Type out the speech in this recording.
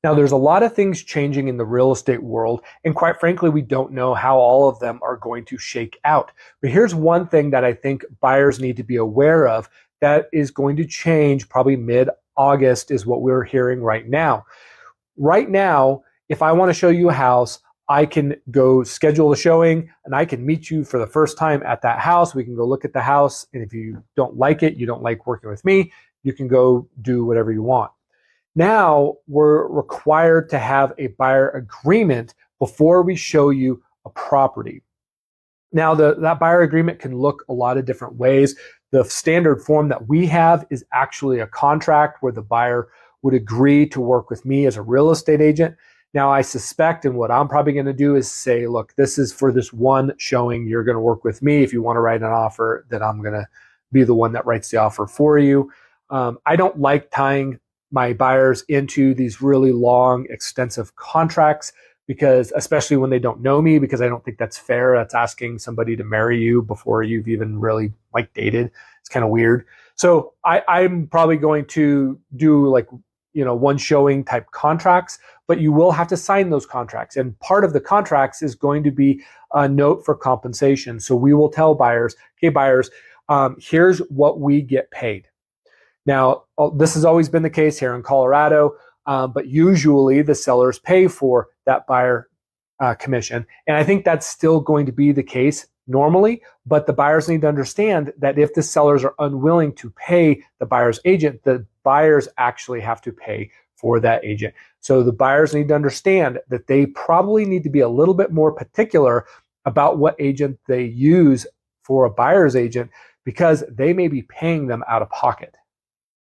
Now, there's a lot of things changing in the real estate world, and quite frankly, we don't know how all of them are going to shake out. But here's one thing that I think buyers need to be aware of that is going to change probably mid-August, is what we're hearing right now. Right now, if I want to show you a house, I can go schedule a showing and I can meet you for the first time at that house. We can go look at the house. And if you don't like it, you don't like working with me, you can go do whatever you want. Now we're required to have a buyer agreement before we show you a property. Now that buyer agreement can look a lot of different ways. The standard form that we have is actually a contract where the buyer would agree to work with me as a real estate agent. Now, I suspect, and what I'm probably going to do is say, look, this is for this one showing. You're going to work with me. If you want to write an offer, then I'm going to be the one that writes the offer for you. I don't like tying my buyers into these really long, extensive contracts, because especially when they don't know me, because I don't think that's fair. That's asking somebody to marry you before you've even really dated. It's kind of weird. So I'm probably going to do one showing type contracts, but you will have to sign those contracts. And part of the contracts is going to be a note for compensation. So we will tell buyers, okay, buyers, here's what we get paid. Now, this has always been the case here in Colorado, but usually the sellers pay for that buyer commission. And I think that's still going to be the case normally, but the buyers need to understand that if the sellers are unwilling to pay the buyer's agent, the buyers actually have to pay for that agent. So the buyers need to understand that they probably need to be a little bit more particular about what agent they use for a buyer's agent, because they may be paying them out of pocket.